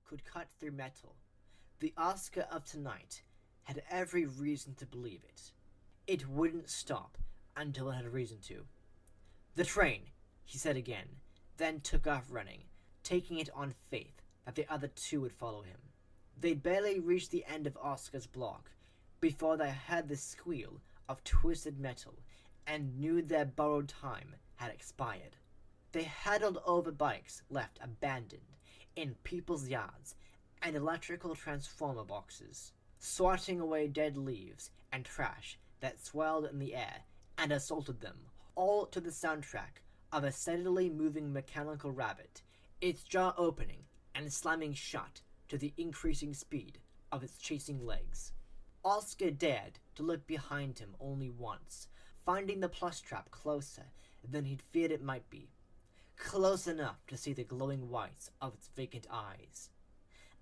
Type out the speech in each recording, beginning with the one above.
could cut through metal, the Oscar of tonight had every reason to believe it. It wouldn't stop until it had reason to. "The train," he said again, then took off running, taking it on faith that the other two would follow him. They'd barely reached the end of Oscar's block before they heard the squeal of twisted metal and knew their borrowed time had expired. They huddled over bikes left abandoned in people's yards and electrical transformer boxes, swatting away dead leaves and trash that swirled in the air and assaulted them, all to the soundtrack of a steadily moving mechanical rabbit, its jaw opening and slamming shut to the increasing speed of its chasing legs. Oscar dared to look behind him only once, finding the plush trap closer than he'd feared it might be, close enough to see the glowing whites of its vacant eyes.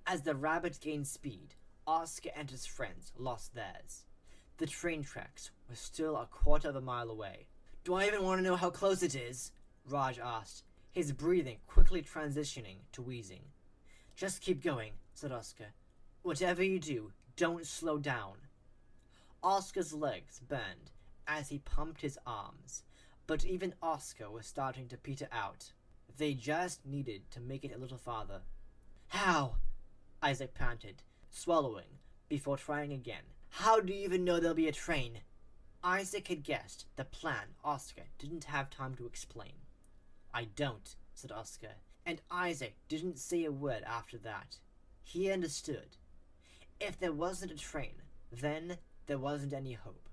As the rabbit gained speed, Oscar and his friends lost theirs. The train tracks were still a quarter of a mile away. "Do I even want to know how close it is?" Raj asked, his breathing quickly transitioning to wheezing. "Just keep going," said Oscar. "Whatever you do, don't slow down." Oscar's legs burned as he pumped his arms, but even Oscar was starting to peter out. They just needed to make it a little farther. "How?" Isaac panted, swallowing, before trying again. "How do you even know there'll be a train?" Isaac had guessed the plan Oscar didn't have time to explain. "I don't," said Oscar, and Isaac didn't say a word after that. He understood. If there wasn't a train, then there wasn't any hope.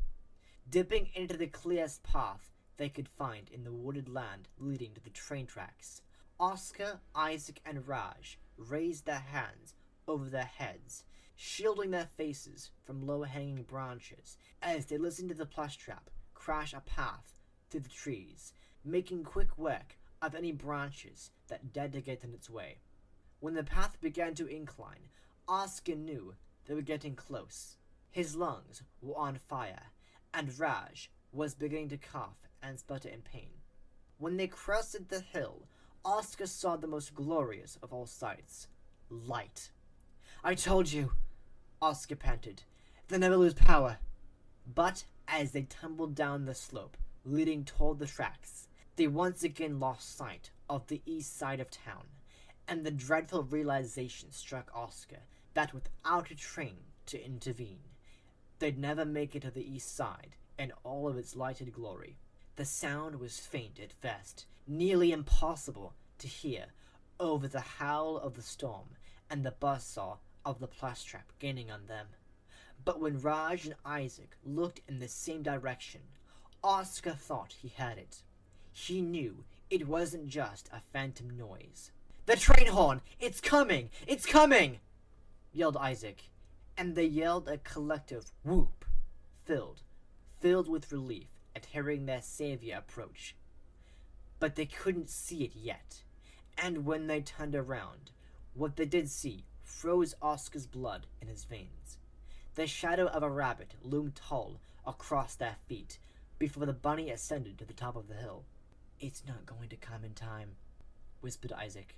Dipping into the clearest path they could find in the wooded land leading to the train tracks, Oscar, Isaac, and Raj raised their hands over their heads, shielding their faces from low-hanging branches as they listened to the plush trap crash a path through the trees, making quick work of any branches that dared to get in its way. When the path began to incline, Oscar knew they were getting close. His lungs were on fire, and Raj was beginning to cough and sputter in pain. When they crested the hill, Oscar saw the most glorious of all sights: light. "I told you," Oscar panted. "They'll never lose power." But as they tumbled down the slope leading toward the tracks, they once again lost sight of the east side of town, and the dreadful realization struck Oscar that without a train to intervene, they'd never make it to the east side in all of its lighted glory. The sound was faint at first, nearly impossible to hear over the howl of the storm and the buzzsaw of the plush trap gaining on them. But when Raj and Isaac looked in the same direction, Oscar thought he heard it. He knew it wasn't just a phantom noise. "The train horn! It's coming! It's coming!" yelled Isaac, and they yelled a collective whoop, filled with relief at hearing their savior approach. But they couldn't see it yet, and when they turned around, what they did see froze Oscar's blood in his veins. The shadow of a rabbit loomed tall across their feet before the bunny ascended to the top of the hill. "It's not going to come in time," whispered Isaac.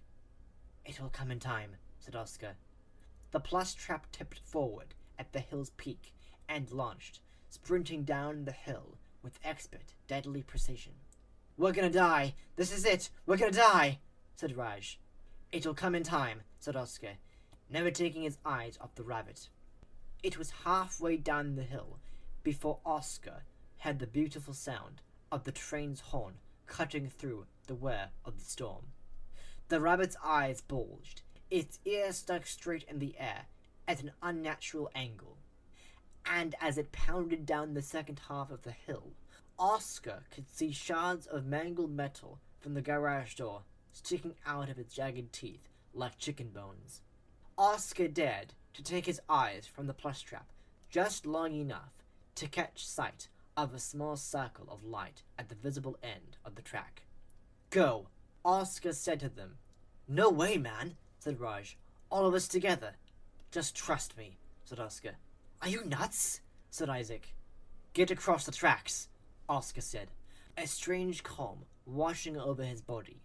"It will come in time," said Oscar. The plush trap tipped forward at the hill's peak and launched, sprinting down the hill with expert, deadly precision. "We're gonna die! This is it! We're gonna die!" said Raj. "It'll come in time," said Oscar, never taking his eyes off the rabbit. It was halfway down the hill before Oscar heard the beautiful sound of the train's horn cutting through the whir of the storm. The rabbit's eyes bulged, its ears stuck straight in the air at an unnatural angle, and as it pounded down the second half of the hill, Oscar could see shards of mangled metal from the garage door sticking out of its jagged teeth like chicken bones. Oscar dared to take his eyes from the plush trap just long enough to catch sight of a small circle of light at the visible end of the track. "Go," Oscar said to them. "No way, man," said Raj. "All of us together." "Just trust me," said Oscar. "Are you nuts?" said Isaac. "Get across the tracks," Oscar said, a strange calm washing over his body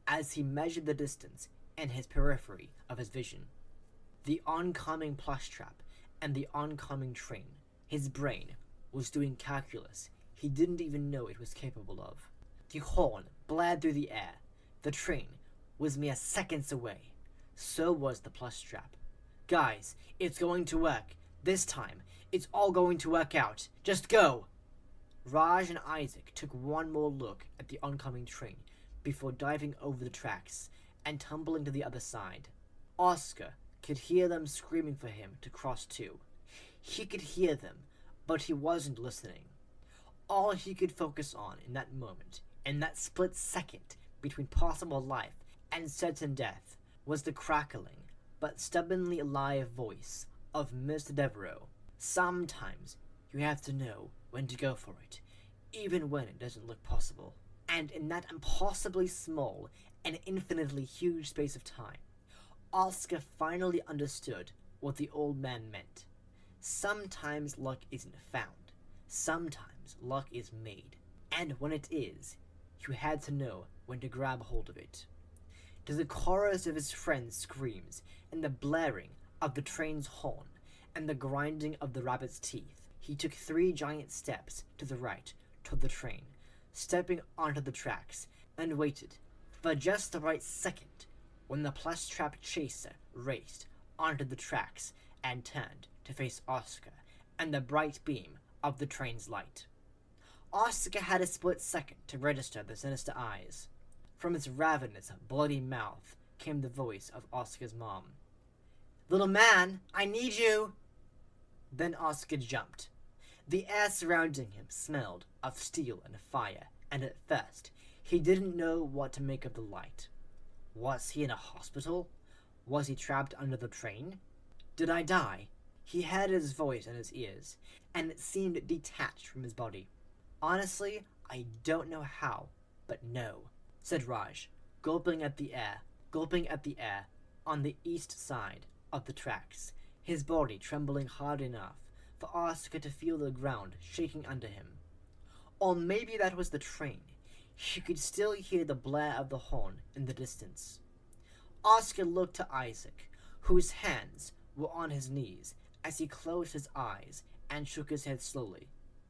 as he measured the distance in his periphery of his vision. the oncoming plush trap, and the oncoming train. His brain was doing calculus he didn't even know it was capable of. The horn blared through the air. The train was mere seconds away. So was the plush trap. Guys, it's going to work. This time, it's all going to work out. Just go! Raj and Isaac took one more look at the oncoming train before diving over the tracks and tumbling to the other side. Oscar could hear them screaming for him to cross too. He could hear them, but he wasn't listening. All he could focus on in that moment, in that split second between possible life and certain death, was the crackling but stubbornly alive voice of Mr. Devereaux. Sometimes you have to know when to go for it, even when it doesn't look possible. And in that impossibly small and infinitely huge space of time, Oscar finally understood what the old man meant. Sometimes luck isn't found. Sometimes luck is made. And when it is, you had to know when to grab hold of it. To the chorus of his friends' screams, and the blaring of the train's horn, and the grinding of the rabbit's teeth, he took 3 giant steps to the right toward the train, stepping onto the tracks, and waited for just the right second when the plush trap chaser raced onto the tracks and turned to face Oscar and the bright beam of the train's light. Oscar had a split second to register the sinister eyes. From its ravenous, bloody mouth came the voice of Oscar's mom. "Little man, I need you!" Then Oscar jumped. The air surrounding him smelled of steel and fire, and at first he didn't know what to make of the light. Was he in a hospital? Was he trapped under the train? Did I die? He heard his voice in his ears, and it seemed detached from his body. "Honestly, I don't know how, but no," said Raj, gulping at the air on the east side of the tracks, his body trembling hard enough for Oscar to feel the ground shaking under him. Or maybe that was the train. He could still hear the blare of the horn in the distance. Oscar looked to Isaac, whose hands were on his knees, as he closed his eyes and shook his head slowly.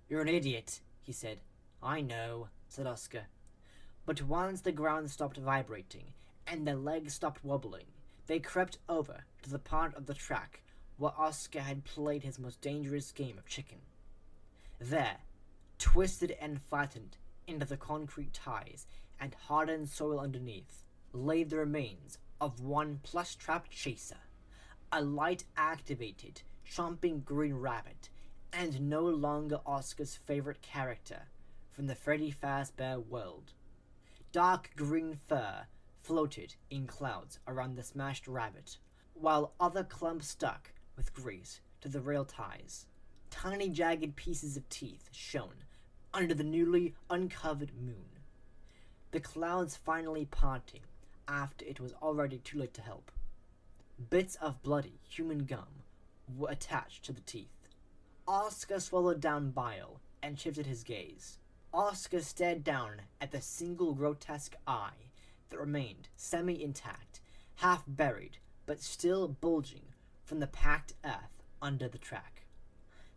"You're an idiot," he said. "I know," said Oscar. But once the ground stopped vibrating and their legs stopped wobbling, they crept over to the part of the track where Oscar had played his most dangerous game of chicken. There, twisted and flattened into the concrete ties and hardened soil underneath, lay the remains of one plush trap chaser, a light-activated, chomping green rabbit, and no longer Oscar's favorite character from the Freddy Fazbear world. Dark green fur floated in clouds around the smashed rabbit, while other clumps stuck with grease to the rail ties. Tiny jagged pieces of teeth shone under the newly uncovered moon. The clouds finally parting after it was already too late to help. Bits of bloody human gum were attached to the teeth. Oscar swallowed down bile and shifted his gaze. Oscar stared down at the single grotesque eye that remained semi-intact, half-buried, but still bulging from the packed earth under the track.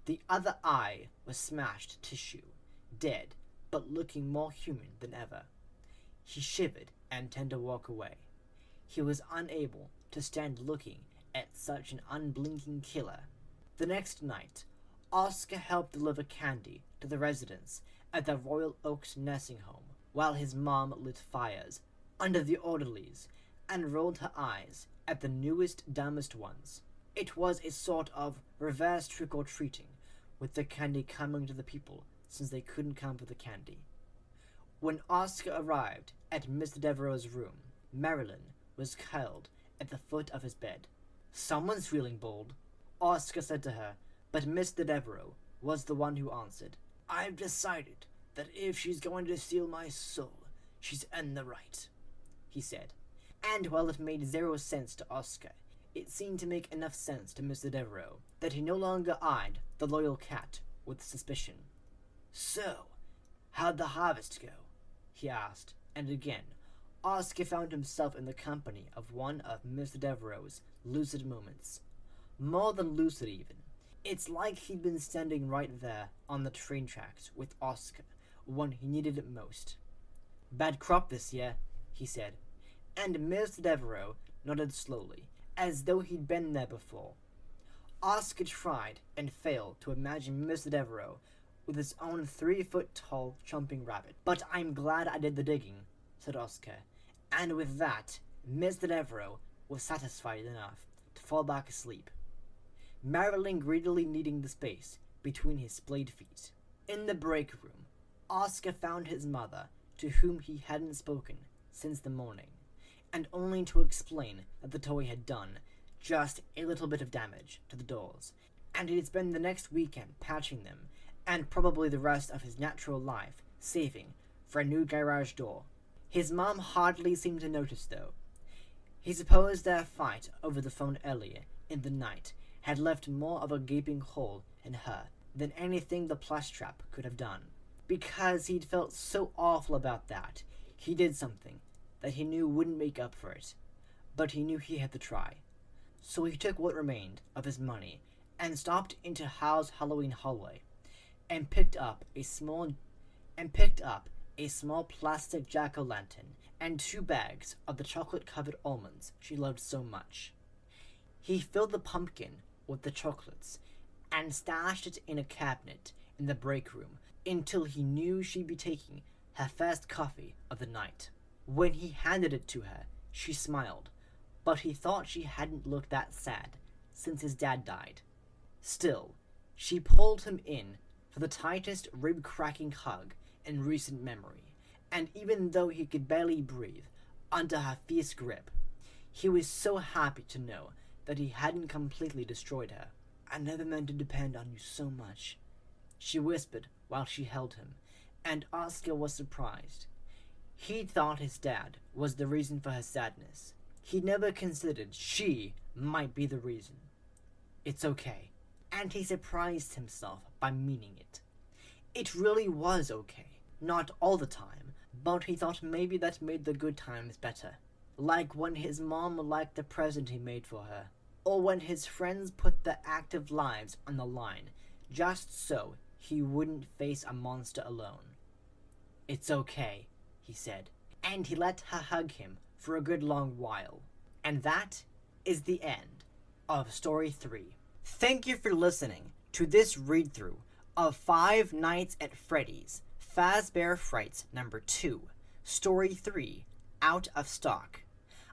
The other eye was smashed tissue, dead, but looking more human than ever. He shivered and turned to walk away. He was unable to stand looking at such an unblinking killer. The next night, Oscar helped deliver candy to the residents at the Royal Oaks nursing home, while his mom lit fires under the orderlies and rolled her eyes at the newest, dumbest ones. It was a sort of reverse trick-or-treating, with the candy coming to the people since they couldn't come for the candy. When Oscar arrived at Mr. Devereaux's room, Marilyn was curled at the foot of his bed. "Someone's feeling bold," Oscar said to her, but Mr. Devereaux was the one who answered. "I've decided that if she's going to steal my soul, she's earned the right," he said. And while it made 0 sense to Oscar, it seemed to make enough sense to Mr. Devereaux that he no longer eyed the loyal cat with suspicion. "So, how'd the harvest go?" he asked, and again, Oscar found himself in the company of one of Mr. Devereaux's lucid moments. More than lucid, even. It's like he'd been standing right there on the train tracks with Oscar when he needed it most. "Bad crop this year," he said, and Mr. Devereaux nodded slowly, as though he'd been there before. Oscar tried and failed to imagine Mr. Devereaux with his own 3-foot-tall chomping rabbit. "But I'm glad I did the digging," said Oscar, and with that, Mr. Devereaux was satisfied enough to fall back asleep, Marilyn greedily needing the space between his splayed feet. In the break room, Oscar found his mother, to whom he hadn't spoken since the morning, and only to explain that the toy had done just a little bit of damage to the doors, and he'd spend the next weekend patching them, and probably the rest of his natural life saving for a new garage door. His mom hardly seemed to notice, though. He supposed their fight over the phone earlier in the night had left more of a gaping hole in her than anything the plush trap could have done. Because he'd felt so awful about that, he did something that he knew wouldn't make up for it, but he knew he had to try. So he took what remained of his money and stopped into Hal's Halloween hallway and picked up a small plastic jack-o'-lantern and 2 bags of the chocolate-covered almonds she loved so much. He filled the pumpkin with the chocolates and stashed it in a cabinet in the break room until he knew she'd be taking her first coffee of the night. When he handed it to her, she smiled, but he thought she hadn't looked that sad since his dad died. Still, she pulled him in for the tightest rib-cracking hug in recent memory, and even though he could barely breathe under her fierce grip, he was so happy to know that he hadn't completely destroyed her. "I never meant to depend on you so much," she whispered while she held him, and Oscar was surprised. He'd thought his dad was the reason for her sadness. He'd never considered she might be the reason. "It's okay," and he surprised himself by meaning it. It really was okay. Not all the time, but he thought maybe that made the good times better. Like when his mom liked the present he made for her, or when his friends put their active lives on the line, just so he wouldn't face a monster alone. "It's okay," he said, and he let her hug him for a good long while. And that is the end of Story 3. Thank you for listening to this read-through of Five Nights at Freddy's Fazbear Frights number 2, Story 3, Out of Stock.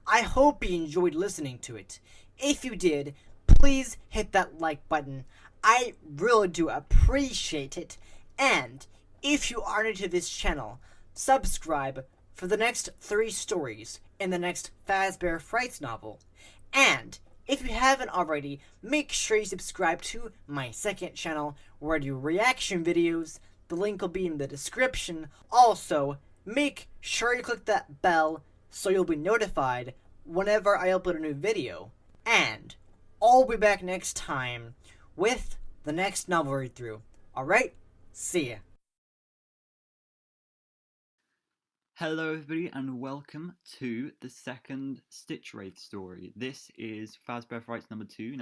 I hope you enjoyed listening to it. If you did, please hit that like button. I really do appreciate it. And if you are new to this channel, subscribe for the next 3 stories in the next Fazbear Frights novel. And if you haven't already, make sure you subscribe to my second channel where I do reaction videos. The link will be in the description. Also, make sure you click that bell so you'll be notified whenever I upload a new video. And I'll be back next time with the next novel read through. Alright, see ya. Hello everybody and welcome to the second Stitch Wraith story. This is Fazbear Frights number 2,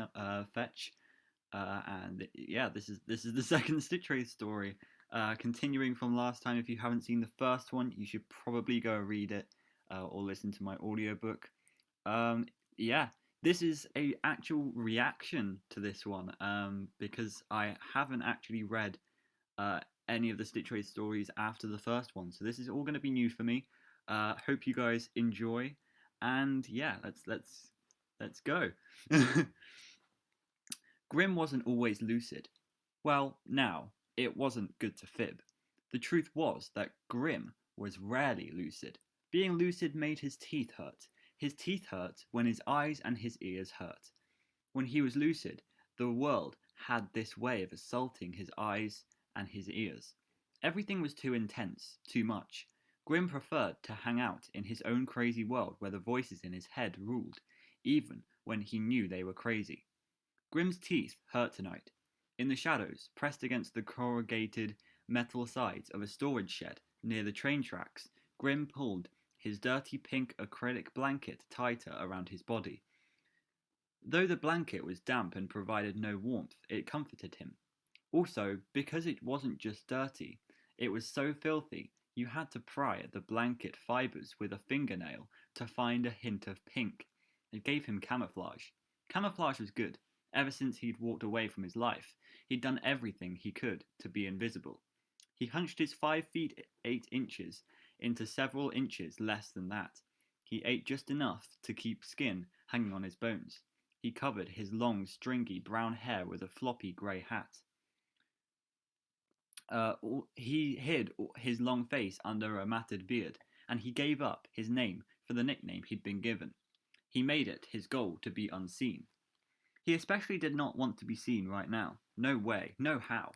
Fetch. And yeah, this is the second Stitch Wraith story. Continuing from last time, if you haven't seen the first one, you should probably go read it or listen to my audiobook. Yeah, this is a actual reaction to this one because I haven't actually read any of the Stitch Wraith stories after the first one, so this is all going to be new for me. Hope you guys enjoy, and yeah, let's go. Grim wasn't always lucid. Well, now, it wasn't good to fib. The truth was that Grim was rarely lucid. Being lucid made his teeth hurt. His teeth hurt when his eyes and his ears hurt. When he was lucid, the world had this way of assaulting his eyes and his ears. Everything was too intense, too much. Grim preferred to hang out in his own crazy world where the voices in his head ruled, even when he knew they were crazy. Grim's teeth hurt tonight. In the shadows, pressed against the corrugated metal sides of a storage shed near the train tracks, Grim pulled his dirty pink acrylic blanket tighter around his body. Though the blanket was damp and provided no warmth, it comforted him. Also, because it wasn't just dirty, it was so filthy you had to pry at the blanket fibers with a fingernail to find a hint of pink. It gave him camouflage. Camouflage was good. Ever since he'd walked away from his life, he'd done everything he could to be invisible. He hunched his 5 feet 8 inches into several inches less than that. He ate just enough to keep skin hanging on his bones. He covered his long, stringy brown hair with a floppy grey hat. He hid his long face under a matted beard, and he gave up his name for the nickname he'd been given. He made it his goal to be unseen. He especially did not want to be seen right now. No way, no how.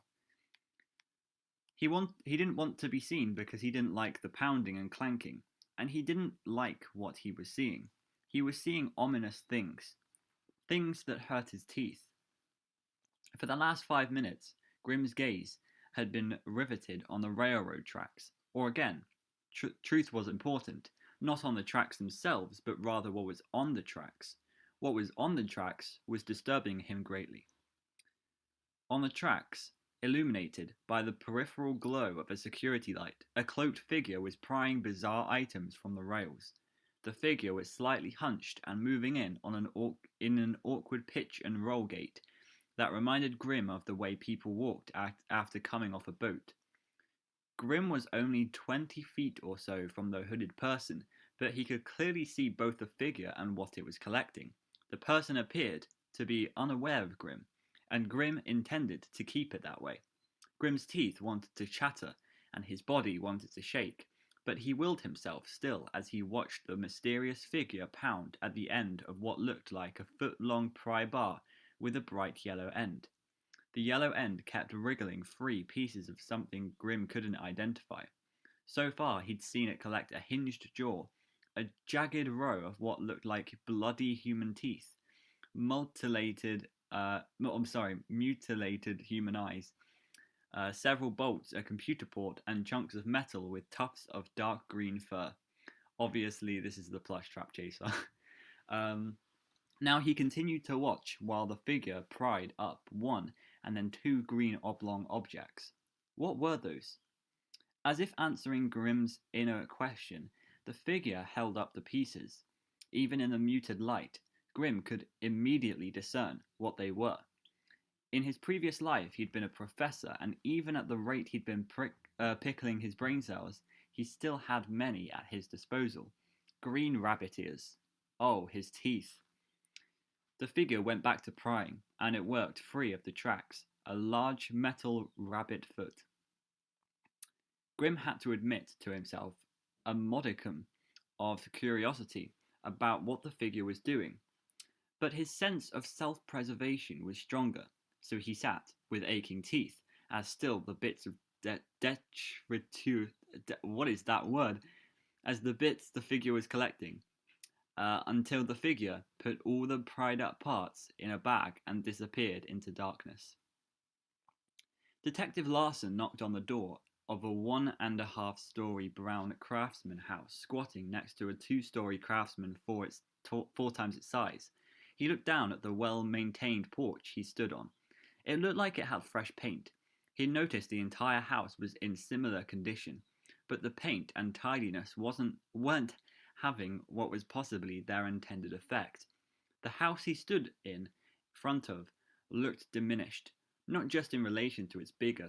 He didn't want to be seen because he didn't like the pounding and clanking, and he didn't like what he was seeing. He was seeing ominous things, things that hurt his teeth. For the last 5 minutes, Grimm's gaze had been riveted on the railroad tracks, or again, truth was important, not on the tracks themselves, but rather what was on the tracks. What was on the tracks was disturbing him greatly. On the tracks, illuminated by the peripheral glow of a security light, a cloaked figure was prying bizarre items from the rails. The figure was slightly hunched and moving in an awkward pitch and roll gait that reminded Grimm of the way people walked after coming off a boat. Grimm was only 20 feet or so from the hooded person, but he could clearly see both the figure and what it was collecting. The person appeared to be unaware of Grimm, and Grimm intended to keep it that way. Grimm's teeth wanted to chatter, and his body wanted to shake, but he willed himself still as he watched the mysterious figure pound at the end of what looked like a foot-long pry bar with a bright yellow end. The yellow end kept wriggling free pieces of something Grimm couldn't identify. So far, he'd seen it collect a hinged jaw, a jagged row of what looked like bloody human teeth, mutilated human eyes, several bolts, a computer port, and chunks of metal with tufts of dark green fur. Obviously, this is the plush trap chaser. Now he continued to watch while the figure pried up 1 and then 2 green oblong objects. What were those? As if answering Grimm's inner question, the figure held up the pieces. Even in the muted light, Grimm could immediately discern what they were. In his previous life, he'd been a professor, and even at the rate he'd been pickling his brain cells, he still had many at his disposal. Green rabbit ears. Oh, his teeth. The figure went back to prying, and it worked free of the tracks, a large metal rabbit foot. Grimm had to admit to himself a modicum of curiosity about what the figure was doing, but his sense of self-preservation was stronger, so he sat with aching teeth, as still the bits of what is that word? As the bits the figure was collecting, until the figure put all the pried up parts in a bag and disappeared into darkness. Detective Larson knocked on the door of a 1.5-story brown craftsman house squatting next to a 2-story craftsman 4 times its size. He looked down at the well-maintained porch he stood on. It looked like it had fresh paint. He noticed the entire house was in similar condition, but the paint and tidiness weren't having what was possibly their intended effect. The house he stood in front of looked diminished, not just in relation to its bigger,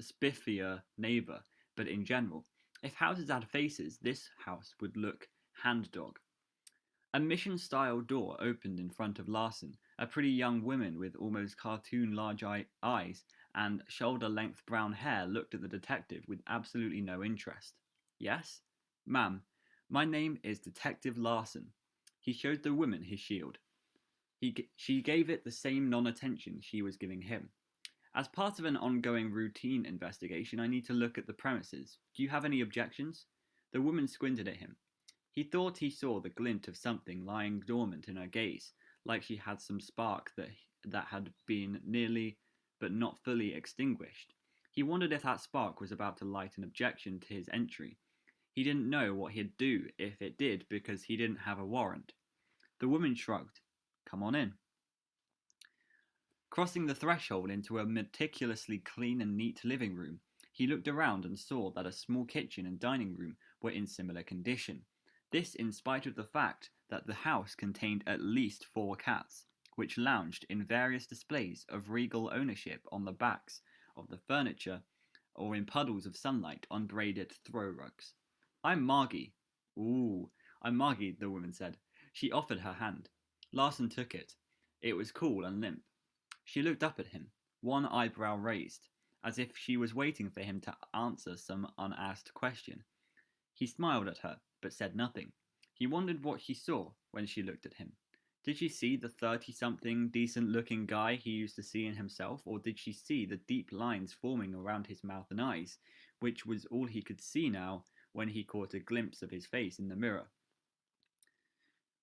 spiffier neighbour, but in general. If houses had faces, this house would look hand-dog. A mission-style door opened in front of Larson. A pretty young woman with almost cartoon large eyes and shoulder-length brown hair looked at the detective with absolutely no interest. Yes? Ma'am, my name is Detective Larson. He showed the woman his shield. She gave it the same non-attention she was giving him. As part of an ongoing routine investigation, I need to look at the premises. Do you have any objections? The woman squinted at him. He thought he saw the glint of something lying dormant in her gaze, like she had some spark that had been nearly but not fully extinguished. He wondered if that spark was about to light an objection to his entry. He didn't know what he'd do if it did because he didn't have a warrant. The woman shrugged. Come on in. Crossing the threshold into a meticulously clean and neat living room, he looked around and saw that a small kitchen and dining room were in similar condition. This in spite of the fact that the house contained at least 4 cats, which lounged in various displays of regal ownership on the backs of the furniture or in puddles of sunlight on braided throw rugs. I'm Margie. Ooh, I'm Margie, the woman said. She offered her hand. Larson took it. It was cool and limp. She looked up at him, one eyebrow raised, as if she was waiting for him to answer some unasked question. He smiled at her, but said nothing. He wondered what she saw when she looked at him. Did she see the 30-something, decent-looking guy he used to see in himself, or did she see the deep lines forming around his mouth and eyes, which was all he could see now when he caught a glimpse of his face in the mirror?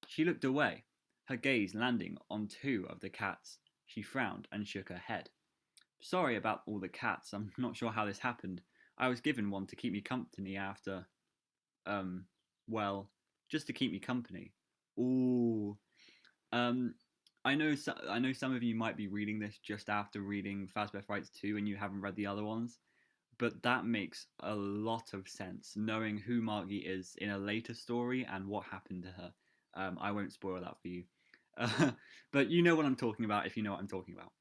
She looked away, her gaze landing on 2 of the cats. She frowned and shook her head. Sorry about all the cats. I'm not sure how this happened. I was given one to keep me company after... well, just to keep me company. Ooh. I know some of you might be reading this just after reading Fazbear Frights 2 and you haven't read the other ones, but that makes a lot of sense, knowing who Margie is in a later story and what happened to her. I won't spoil that for you. But you know what I'm talking about if you know what I'm talking about.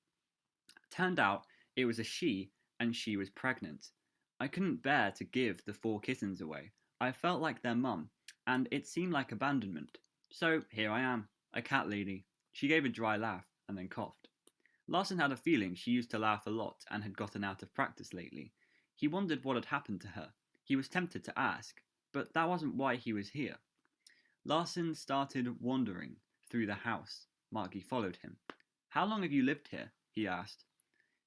Turned out it was a she, and she was pregnant. I couldn't bear to give the 4 kittens away. I felt like their mum, and it seemed like abandonment. So here I am, a cat lady. She gave a dry laugh, and then coughed. Larson had a feeling she used to laugh a lot and had gotten out of practice lately. He wondered what had happened to her. He was tempted to ask, but that wasn't why he was here. Larson started wandering through the house. Margie followed him. How long have you lived here? He asked.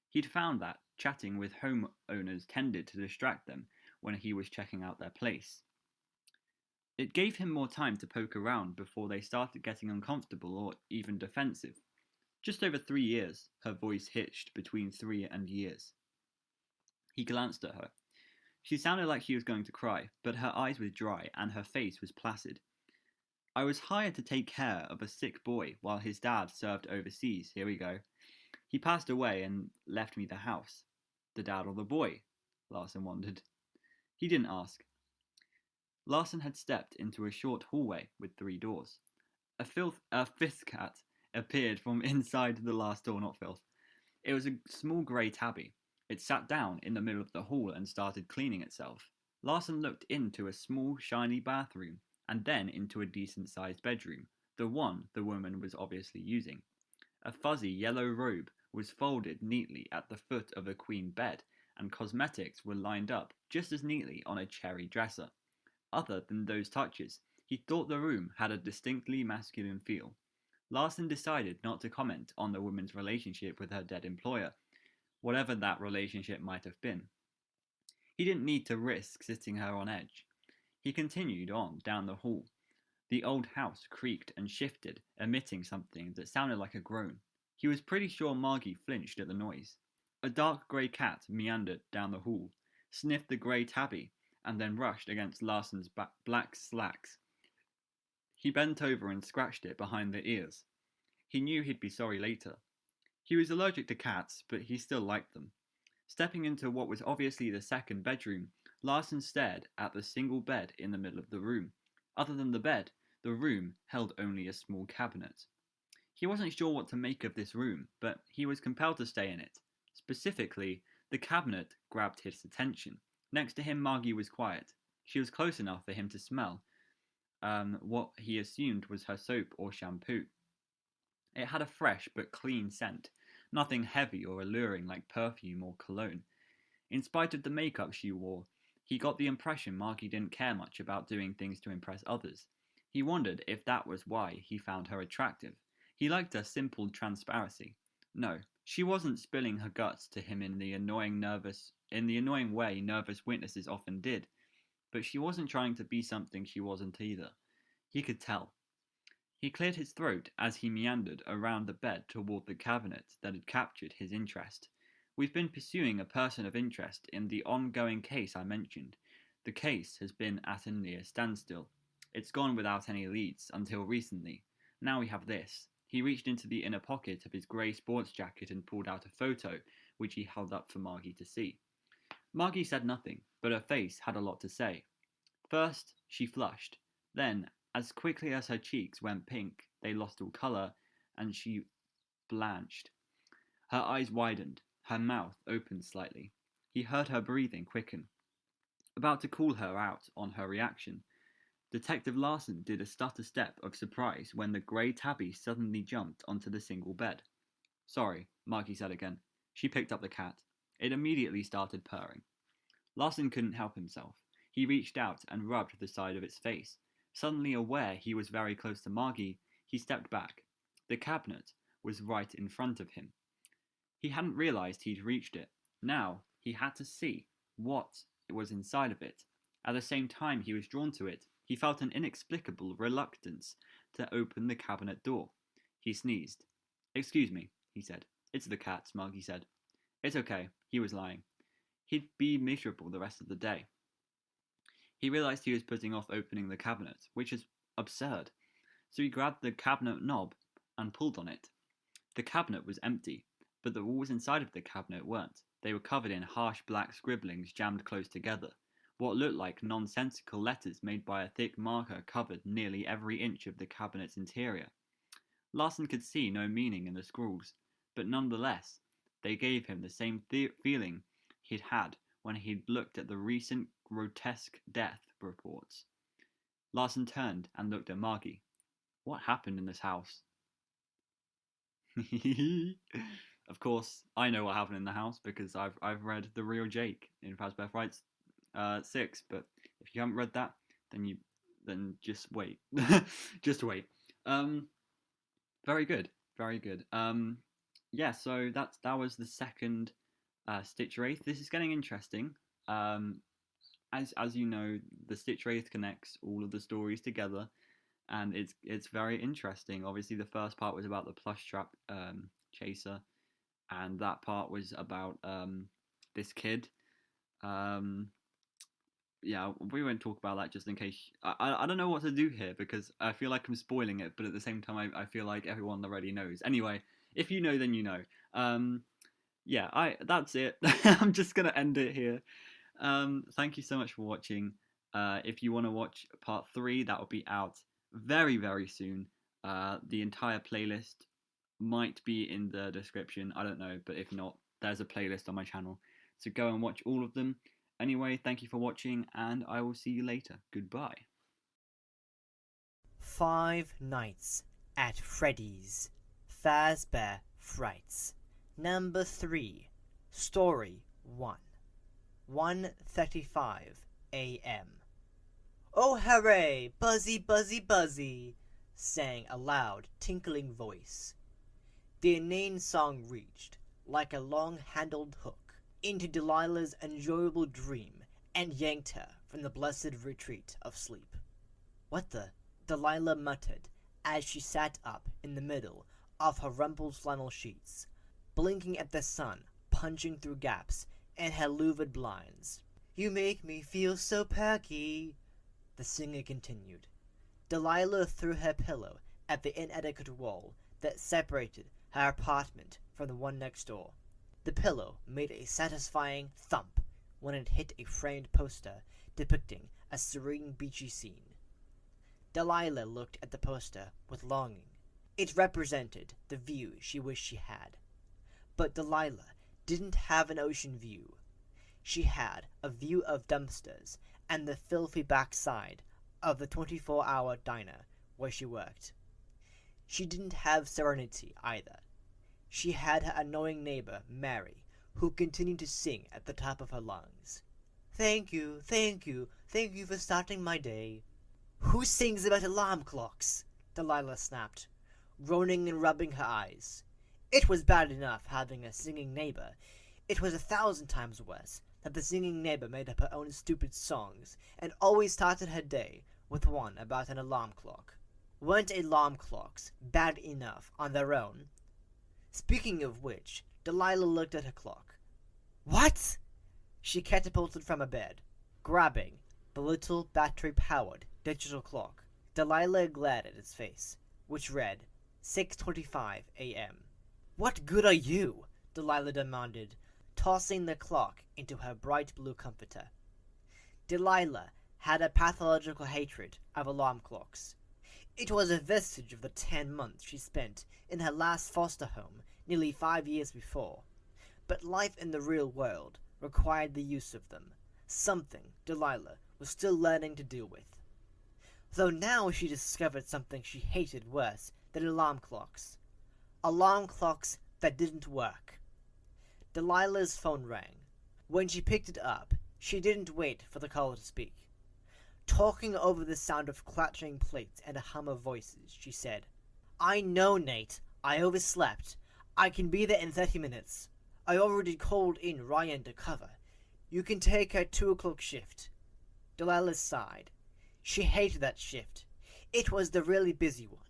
He'd found that chatting with homeowners tended to distract them when he was checking out their place. It gave him more time to poke around before they started getting uncomfortable or even defensive. Just over 3 years, her voice hitched between 3 and years. He glanced at her. She sounded like she was going to cry, but her eyes were dry and her face was placid. I was hired to take care of a sick boy while his dad served overseas. Here we go. He passed away and left me the house. The dad or the boy? Larson wondered. He didn't ask. Larson had stepped into a short hallway with 3 doors. A 5th cat appeared from inside the last door, not filth. It was a small grey tabby. It sat down in the middle of the hall and started cleaning itself. Larson looked into a small, shiny bathroom, and then into a decent-sized bedroom, the one the woman was obviously using. A fuzzy yellow robe was folded neatly at the foot of a queen bed, and cosmetics were lined up just as neatly on a cherry dresser. Other than those touches, he thought the room had a distinctly masculine feel. Larson decided not to comment on the woman's relationship with her dead employer, whatever that relationship might have been. He didn't need to risk setting her on edge. He continued on down the hall. The old house creaked and shifted, emitting something that sounded like a groan. He was pretty sure Margie flinched at the noise. A dark grey cat meandered down the hall, sniffed the grey tabby, and then rushed against Larson's black slacks. He bent over and scratched it behind the ears. He knew he'd be sorry later. He was allergic to cats, but he still liked them. Stepping into what was obviously the 2nd bedroom, Larson stared at the single bed in the middle of the room. Other than the bed, the room held only a small cabinet. He wasn't sure what to make of this room, but he was compelled to stay in it. Specifically, the cabinet grabbed his attention. Next to him, Margie was quiet. She was close enough for him to smell what he assumed was her soap or shampoo. It had a fresh but clean scent, nothing heavy or alluring like perfume or cologne. In spite of the makeup she wore, he got the impression Margie didn't care much about doing things to impress others. He wondered if that was why he found her attractive. He liked her simple transparency. No, she wasn't spilling her guts to him in the annoying way nervous witnesses often did, but she wasn't trying to be something she wasn't either. He could tell. He cleared his throat as he meandered around the bed toward the cabinet that had captured his interest. We've been pursuing a person of interest in the ongoing case I mentioned. The case has been at a near standstill. It's gone without any leads until recently. Now we have this. He reached into the inner pocket of his grey sports jacket and pulled out a photo, which he held up for Margie to see. Margie said nothing, but her face had a lot to say. First, she flushed. Then, as quickly as her cheeks went pink, they lost all colour, and she blanched. Her eyes widened. Her mouth opened slightly. He heard her breathing quicken. About to call her out on her reaction, Detective Larson did a stutter step of surprise when the grey tabby suddenly jumped onto the single bed. Sorry, Margie said again. She picked up the cat. It immediately started purring. Larson couldn't help himself. He reached out and rubbed the side of its face. Suddenly aware he was very close to Margie, he stepped back. The cabinet was right in front of him. He hadn't realised he'd reached it. Now he had to see what was inside of it. At the same time he was drawn to it, he felt an inexplicable reluctance to open the cabinet door. He sneezed. Excuse me, he said. It's the cat, Margie said. It's okay, he was lying. He'd be miserable the rest of the day. He realised he was putting off opening the cabinet, which is absurd. So he grabbed the cabinet knob and pulled on it. The cabinet was empty, but the walls inside of the cabinet weren't. They were covered in harsh black scribblings jammed close together. What looked like nonsensical letters made by a thick marker covered nearly every inch of the cabinet's interior. Larson could see no meaning in the scrawls, but nonetheless, they gave him the same feeling he'd had when he'd looked at the recent grotesque death reports. Larson turned and looked at Margie. What happened in this house? Of course, I know what happened in the house because I've read The Real Jake in Fazbear Frights 6, but if you haven't read that, then just wait. Just wait. Very good. Very good. Yeah, so that was the second Stitch Wraith. This is getting interesting. As you know, the Stitch Wraith connects all of the stories together, and it's very interesting. Obviously, the first part was about the plush trap chaser, and that part was about this kid. Yeah, we won't talk about that just in case. I don't know what to do here because I feel like I'm spoiling it, but at the same time, I feel like everyone already knows. Anyway, if you know, then you know. Yeah, that's it. I'm just gonna end it here. Thank you so much for watching. If you want to watch part 3, that will be out very, very soon. The entire playlist might be in the description. I don't know, but if not, there's a playlist on my channel. So go and watch all of them. Anyway, thank you for watching, and I will see you later. Goodbye. 5 Nights at Freddy's Fazbear Frights. Number 3. Story 1. 1:35 a.m. Oh hooray! Buzzy, buzzy, buzzy! Sang a loud, tinkling voice. The inane song reached, like a long-handled hook, into Delilah's enjoyable dream and yanked her from the blessed retreat of sleep. What the? Delilah muttered as she sat up in the middle of her rumpled flannel sheets, blinking at the sun punching through gaps in her louvered blinds. You make me feel so perky, the singer continued. Delilah threw her pillow at the inadequate wall that separated her apartment from the one next door. The pillow made a satisfying thump when it hit a framed poster depicting a serene beachy scene. Delilah looked at the poster with longing. It represented the view she wished she had. But Delilah didn't have an ocean view. She had a view of dumpsters and the filthy backside of the 24-hour diner where she worked. She didn't have serenity either. She had her annoying neighbor, Mary, who continued to sing at the top of her lungs. Thank you, thank you, thank you for starting my day. Who sings about alarm clocks? Delilah snapped, groaning and rubbing her eyes. It was bad enough having a singing neighbor. It was 1,000 times worse that the singing neighbor made up her own stupid songs and always started her day with one about an alarm clock. Weren't alarm clocks bad enough on their own? Speaking of which, Delilah looked at her clock. What? She catapulted from her bed, grabbing the little battery-powered digital clock. Delilah glared at its face, which read 6:25 a.m. "What good are you?" Delilah demanded, tossing the clock into her bright blue comforter. Delilah had a pathological hatred of alarm clocks. It was a vestige of the 10 months she spent in her last foster home nearly 5 years before. But life in the real world required the use of them, something Delilah was still learning to deal with. Though now she discovered something she hated worse than alarm clocks. Alarm clocks that didn't work. Delilah's phone rang. When she picked it up, she didn't wait for the caller to speak. Talking over the sound of clattering plates and a hum of voices, she said, "I know, Nate. I overslept. I can be there in 30 minutes. I already called in Ryan to cover. You can take her 2 o'clock shift." Delilah sighed. She hated that shift. It was the really busy one.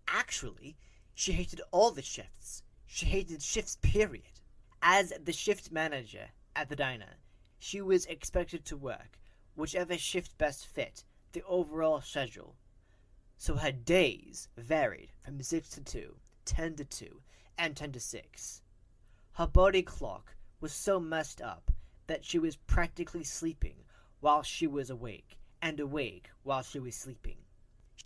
Actually, she hated all the shifts. She hated shifts, period. As the shift manager at the diner, she was expected to work whichever shift best fit the overall schedule. So her days varied from 6 to 2, 10 to 2, and 10 to 6. Her body clock was so messed up that she was practically sleeping while she was awake, and awake while she was sleeping.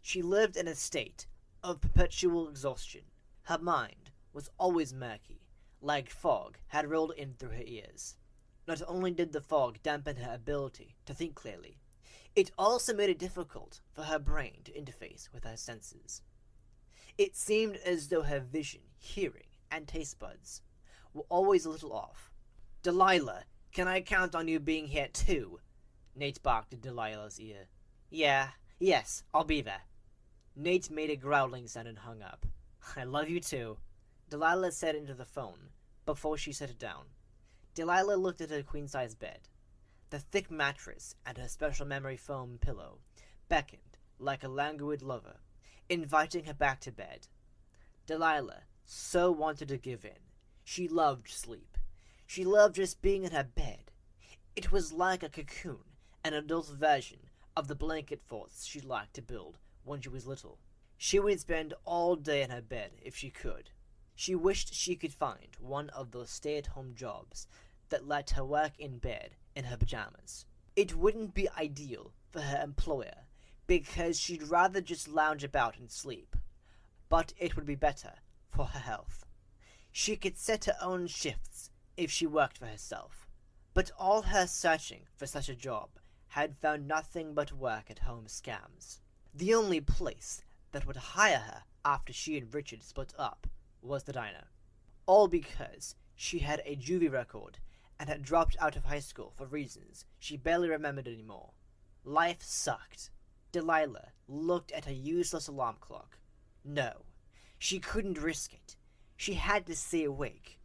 She lived in a state of perpetual exhaustion. Her mind was always murky, like fog had rolled in through her ears. Not only did the fog dampen her ability to think clearly, it also made it difficult for her brain to interface with her senses. It seemed as though her vision, hearing, and taste buds were always a little off. "Delilah, can I count on you being here too?" Nate barked in Delilah's ear. Yes, I'll be there." Nate made a growling sound and hung up. "I love you too," Delilah said into the phone before she set it down. Delilah looked at her queen-size bed. The thick mattress and her special memory foam pillow beckoned like a languid lover, inviting her back to bed. Delilah so wanted to give in. She loved sleep. She loved just being in her bed. It was like a cocoon, an adult version of the blanket forts she liked to build when she was little. She would spend all day in her bed if she could. She wished she could find one of those stay-at-home jobs that let her work in bed in her pajamas. It wouldn't be ideal for her employer because she'd rather just lounge about and sleep, but it would be better for her health. She could set her own shifts if she worked for herself, but all her searching for such a job had found nothing but work-at-home scams. The only place that would hire her after she and Richard split up was the diner. All because she had a juvie record and had dropped out of high school for reasons she barely remembered anymore. Life sucked. Delilah looked at her useless alarm clock. No, she couldn't risk it. She had to stay awake.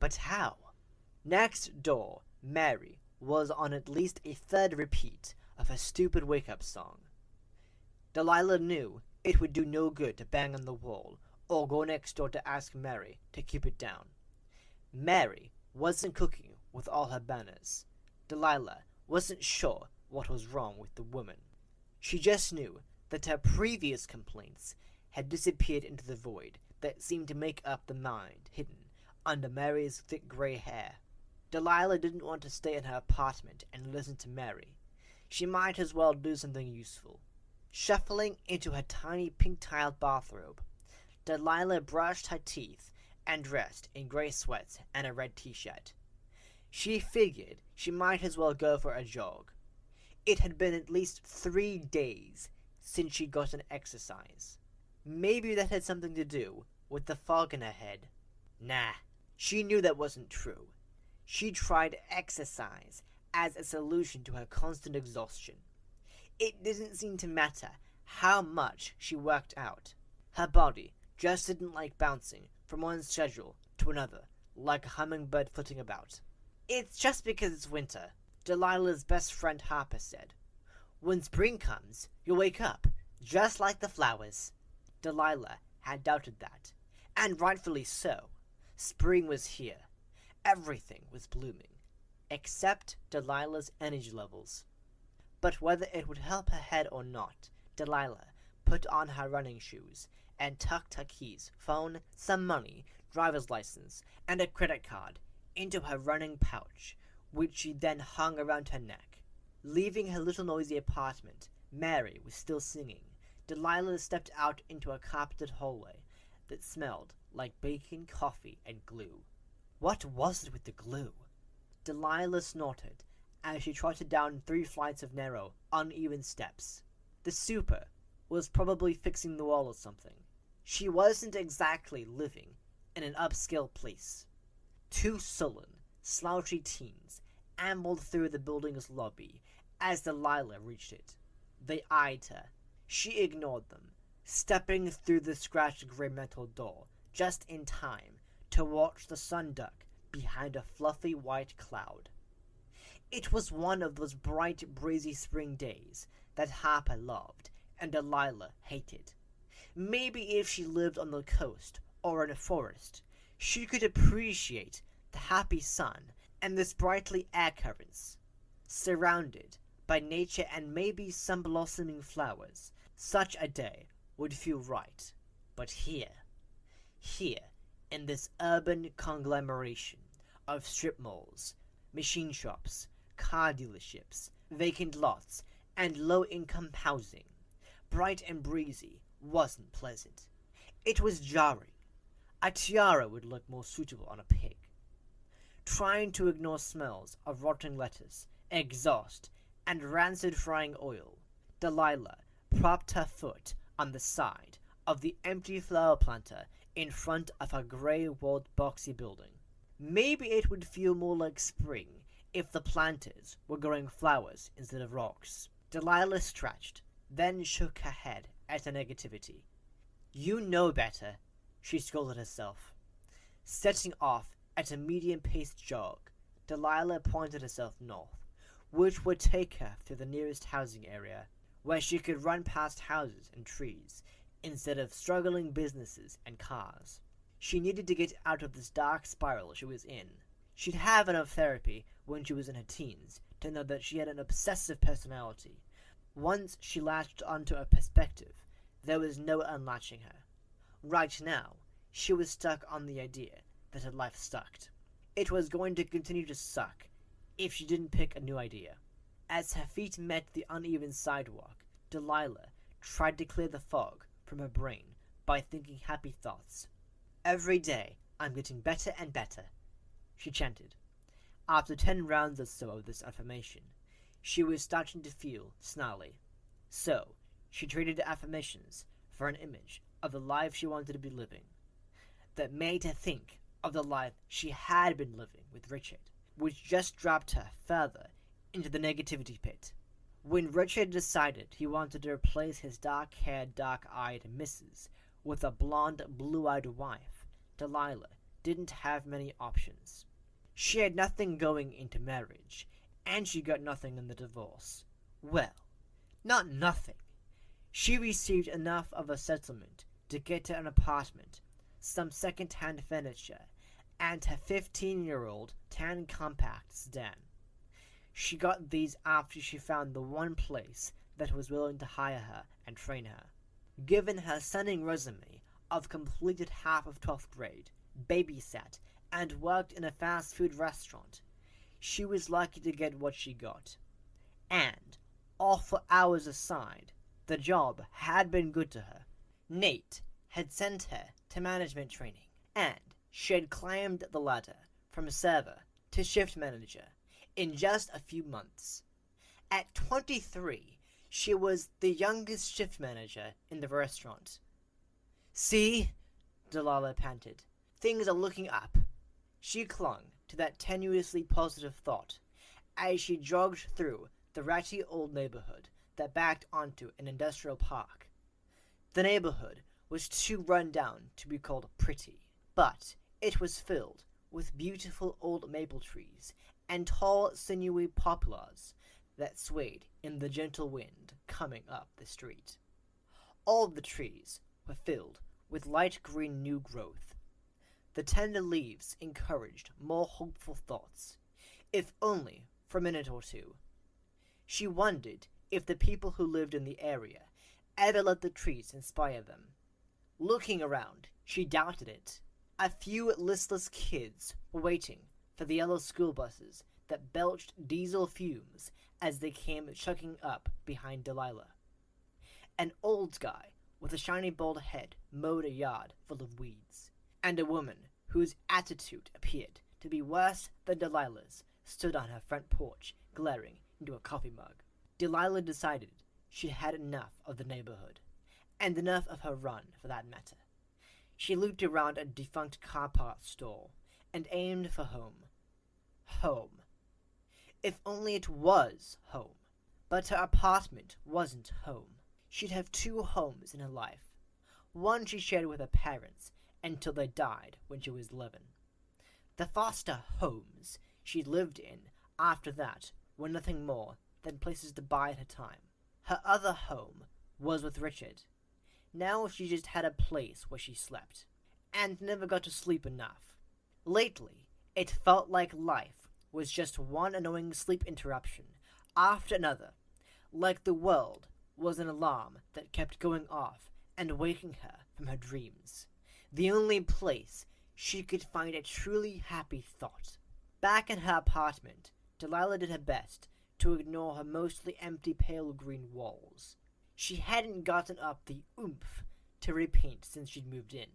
But how? Next door, Mary was on at least a third repeat of her stupid wake-up song. Delilah knew it would do no good to bang on the wall or go next door to ask Mary to keep it down. Mary wasn't cooking with all her banners. Delilah wasn't sure what was wrong with the woman. She just knew that her previous complaints had disappeared into the void that seemed to make up the mind hidden under Mary's thick gray hair. Delilah didn't want to stay in her apartment and listen to Mary. She might as well do something useful. Shuffling into her tiny pink-tiled bathrobe, Delilah brushed her teeth and dressed in gray sweats and a red t-shirt. She figured she might as well go for a jog. It had been at least 3 days since she'd gotten exercise. Maybe that had something to do with the fog in her head. Nah, she knew that wasn't true. She tried exercise as a solution to her constant exhaustion. It didn't seem to matter how much she worked out. Her body just didn't like bouncing from one schedule to another like a hummingbird flitting about. "It's just because it's winter," Delilah's best friend Harper said. "When spring comes, you'll wake up, just like the flowers." Delilah had doubted that, and rightfully so. Spring was here. Everything was blooming, except Delilah's energy levels. But whether it would help her head or not, Delilah put on her running shoes and tucked her keys, phone, some money, driver's license, and a credit card into her running pouch, which she then hung around her neck. Leaving her little noisy apartment, Mary was still singing. Delilah stepped out into a carpeted hallway that smelled like bacon, coffee, and glue. What was it with the glue? Delilah snorted as she trotted down 3 flights of narrow, uneven steps. The super was probably fixing the wall or something. She wasn't exactly living in an upscale place. 2 sullen, slouchy teens ambled through the building's lobby as Delilah reached it. They eyed her. She ignored them, stepping through the scratched gray metal door just in time to watch the sun duck behind a fluffy white cloud. It was one of those bright, breezy spring days that Harper loved and Delilah hated. Maybe if she lived on the coast or in a forest, she could appreciate the happy sun and the sprightly air currents. Surrounded by nature and maybe some blossoming flowers, such a day would feel right. But here, in this urban conglomeration of strip malls, machine shops, car dealerships, vacant lots, and low-income housing, bright and breezy wasn't pleasant. It was jarring. A tiara would look more suitable on a pig. Trying to ignore smells of rotting lettuce, exhaust, and rancid frying oil, Delilah propped her foot on the side of the empty flower planter in front of her gray-walled boxy building. Maybe it would feel more like spring if the planters were growing flowers instead of rocks. Delilah stretched, then shook her head at her negativity. "You know better," she scolded herself. Setting off at a medium-paced jog, Delilah pointed herself north, which would take her through the nearest housing area, where she could run past houses and trees instead of struggling businesses and cars. She needed to get out of this dark spiral she was in. She'd have enough therapy when she was in her teens to know that she had an obsessive personality. Once she latched onto a perspective, there was no unlatching her. Right now, she was stuck on the idea that her life sucked. It was going to continue to suck if she didn't pick a new idea. As her feet met the uneven sidewalk, Delilah tried to clear the fog from her brain by thinking happy thoughts. "Every day, I'm getting better and better," she chanted. After 10 rounds or so of this affirmation, she was starting to feel snarly. So, she traded affirmations for an image of the life she wanted to be living, that made her think of the life she had been living with Richard, which just dropped her further into the negativity pit. When Richard decided he wanted to replace his dark-haired, dark-eyed missus with a blonde, blue-eyed wife, Delilah didn't have many options. She had nothing going into marriage, and she got nothing in the divorce. Well, not nothing. She received enough of a settlement to get her an apartment, some second-hand furniture, and her 15-year-old tan compact sedan. She got these after she found the one place that was willing to hire her and train her. Given her stunning resume of completed half of 12th grade, babysat, and worked in a fast food restaurant, she was lucky to get what she got. And, awful hours aside, the job had been good to her. Nate had sent her to management training, and she had climbed the ladder from server to shift manager in just a few months. At 23, she was the youngest shift manager in the restaurant. "See?" Delilah panted. "Things are looking up." She clung to that tenuously positive thought as she jogged through the ratty old neighborhood that backed onto an industrial park. The neighborhood was too run down to be called pretty, but it was filled with beautiful old maple trees and tall, sinewy poplars that swayed in the gentle wind coming up the street. All the trees were filled with light green new growth. The tender leaves encouraged more hopeful thoughts, if only for a minute or two. She wondered if the people who lived in the area ever let the trees inspire them. Looking around, she doubted it. A few listless kids were waiting for the yellow school buses that belched diesel fumes as they came chugging up behind Delilah. An old guy with a shiny bald head mowed a yard full of weeds, and a woman whose attitude appeared to be worse than Delilah's stood on her front porch glaring into a coffee mug. Delilah decided she'd had enough of the neighborhood, and enough of her run for that matter. She looped around a defunct car part store and aimed for home. Home. If only it was home. But her apartment wasn't home. She'd have two homes in her life. One she shared with her parents until they died when she was 11. The foster homes she'd lived in after that were nothing more than places to bide her time. Her other home was with Richard. Now she just had a place where she slept, and never got to sleep enough. Lately, it felt like life was just one annoying sleep interruption after another, like the world was an alarm that kept going off and waking her from her dreams. The only place she could find a truly happy thought. Back in her apartment, Delilah did her best to ignore her mostly empty pale green walls. She hadn't gotten up the oomph to repaint since she'd moved in.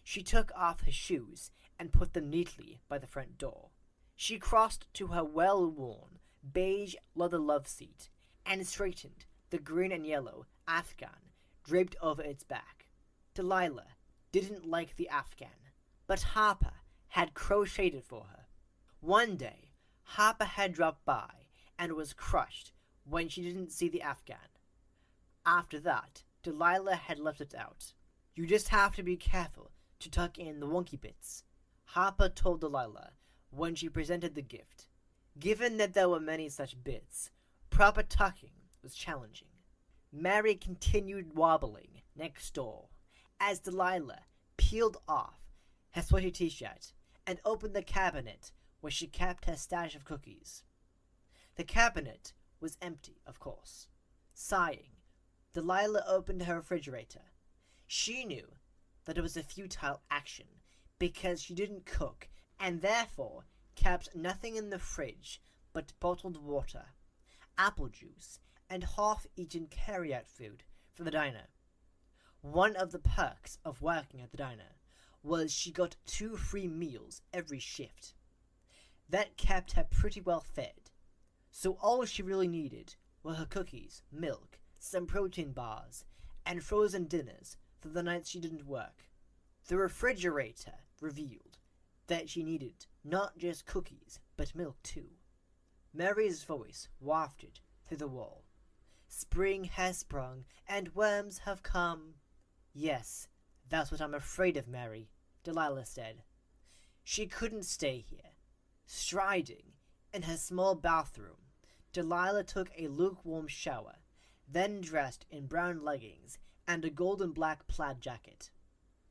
She took off her shoes and put them neatly by the front door. She crossed to her well-worn beige leather love seat and straightened the green and yellow afghan draped over its back. Delilah didn't like the afghan, but Harper had crocheted for her. One day, Harper had dropped by and was crushed when she didn't see the afghan. After that, Delilah had left it out. You just have to be careful to tuck in the wonky bits, Harper told Delilah when she presented the gift. Given that there were many such bits, proper tucking was challenging. Mary continued wobbling next door as Delilah peeled off her sweaty t-shirt and opened the cabinet where she kept her stash of cookies. The cabinet was empty, of course. Sighing, Delilah opened her refrigerator. She knew that it was a futile action because she didn't cook and therefore kept nothing in the fridge but bottled water, apple juice, and half-eaten carry-out food from the diner. One of the perks of working at the diner was she got 2 free meals every shift. That kept her pretty well fed, so all she really needed were her cookies, milk, some protein bars, and frozen dinners for the nights she didn't work. The refrigerator revealed that she needed not just cookies, but milk too. Mary's voice wafted through the wall. Spring has sprung, and worms have come. Yes, that's what I'm afraid of, Mary, Delilah said. She couldn't stay here. Striding in her small bathroom, Delilah took a lukewarm shower, then dressed in brown leggings and a golden-black plaid jacket.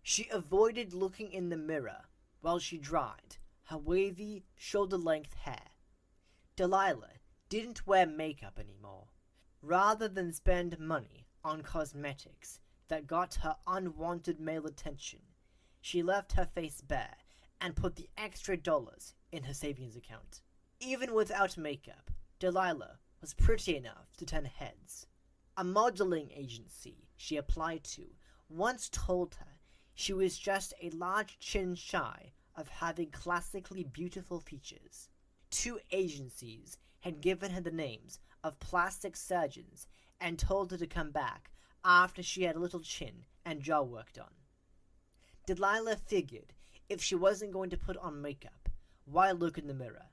She avoided looking in the mirror while she dried her wavy, shoulder-length hair. Delilah didn't wear makeup anymore. Rather than spend money on cosmetics that got her unwanted male attention, she left her face bare and put the extra dollars in her savings account. Even without makeup, Delilah was pretty enough to turn heads. A modeling agency she applied to once told her she was just a large chin shy of having classically beautiful features. 2 agencies had given her the names of plastic surgeons and told her to come back after she had a little chin and jaw worked on. Delilah figured if she wasn't going to put on makeup, why look in the mirror?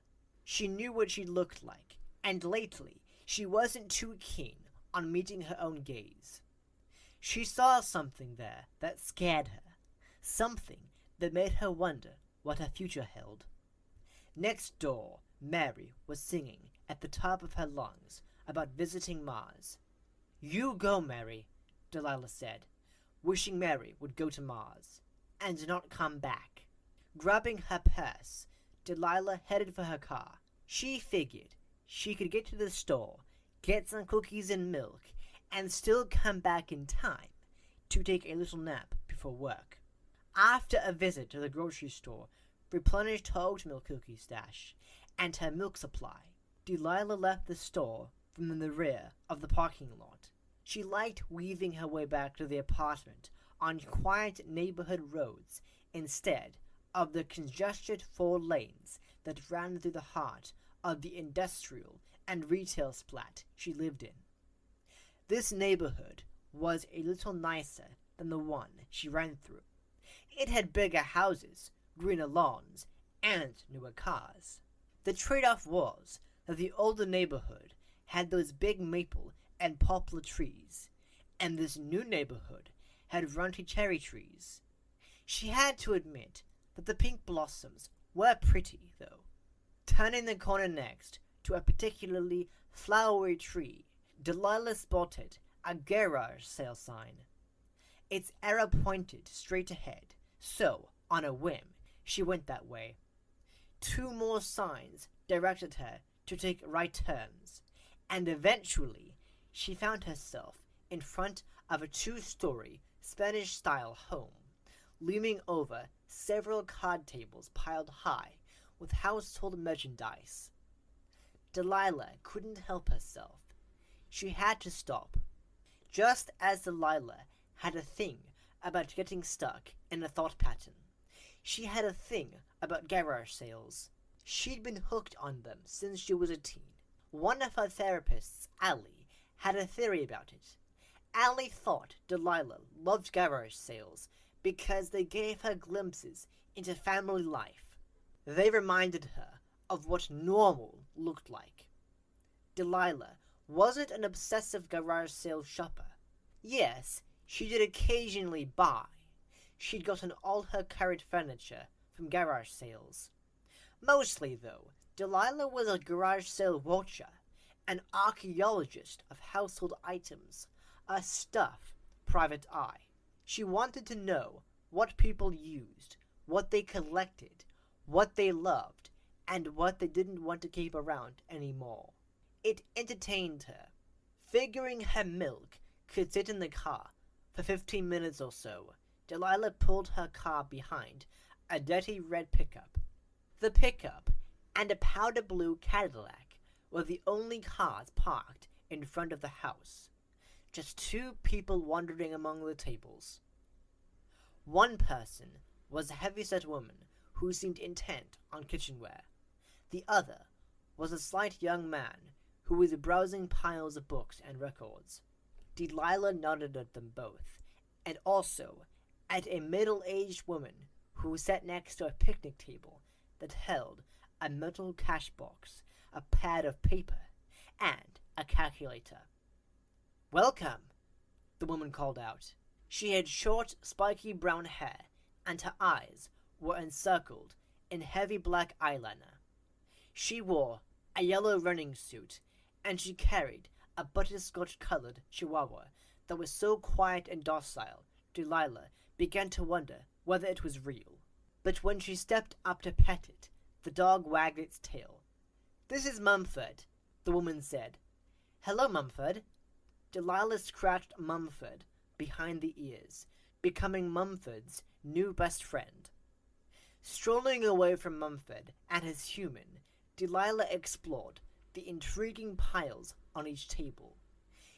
She knew what she looked like, and lately she wasn't too keen on meeting her own gaze. She saw something there that scared her, something that made her wonder what her future held. Next door, Mary was singing at the top of her lungs about visiting Mars. You go, Mary, Delilah said, wishing Mary would go to Mars, and not come back. Grabbing her purse, Delilah headed for her car. She figured she could get to the store, get some cookies and milk, and still come back in time to take a little nap before work. After a visit to the grocery store replenished her oatmeal cookie stash and her milk supply, Delilah left the store from the rear of the parking lot. She liked weaving her way back to the apartment on quiet neighborhood roads instead of the congested 4 lanes that ran through the heart of the industrial and retail splat she lived in. This neighborhood was a little nicer than the one she ran through. It had bigger houses, greener lawns, and newer cars. The trade-off was that the older neighborhood had those big maple and poplar trees, and this new neighborhood had runty cherry trees. She had to admit that the pink blossoms were pretty, though. Turning the corner next to a particularly flowery tree, Delilah spotted a garage sale sign. Its arrow pointed straight ahead, so, on a whim, she went that way. 2 more signs directed her to take right turns, and eventually she found herself in front of a 2-story Spanish-style home, looming over several card tables piled high with household merchandise. Delilah couldn't help herself. She had to stop. Just as Delilah had a thing about getting stuck in a thought pattern, she had a thing about garage sales. She'd been hooked on them since she was a teen. One of her therapists, Allie, had a theory about it. Allie thought Delilah loved garage sales because they gave her glimpses into family life. They reminded her of what normal looked like. Delilah wasn't an obsessive garage sale shopper. Yes, she did occasionally buy. She'd gotten all her current furniture from garage sales. Mostly, though, Delilah was a garage sale watcher, an archaeologist of household items, a stuff private eye. She wanted to know what people used, what they collected, what they loved, and what they didn't want to keep around anymore. It entertained her. Figuring her milk could sit in the car for 15 minutes or so, Delilah pulled her car behind a dirty red pickup. The pickup and a powder blue Cadillac were the only cars parked in front of the house. Just 2 people wandering among the tables. One person was a heavy-set woman who seemed intent on kitchenware. The other was a slight young man who was browsing piles of books and records. Delilah nodded at them both, and also at a middle-aged woman who sat next to a picnic table that held a metal cash box, a pad of paper, and a calculator. "Welcome," the woman called out. She had short, spiky brown hair, and her eyes were encircled in heavy black eyeliner. She wore a yellow running suit, and she carried a butterscotch-colored chihuahua that was so quiet and docile, Delilah began to wonder whether it was real. But when she stepped up to pet it, the dog wagged its tail. "This is Mumford," the woman said. "Hello, Mumford." Delilah scratched Mumford behind the ears, becoming Mumford's new best friend. Strolling away from Mumford and his human, Delilah explored the intriguing piles on each table.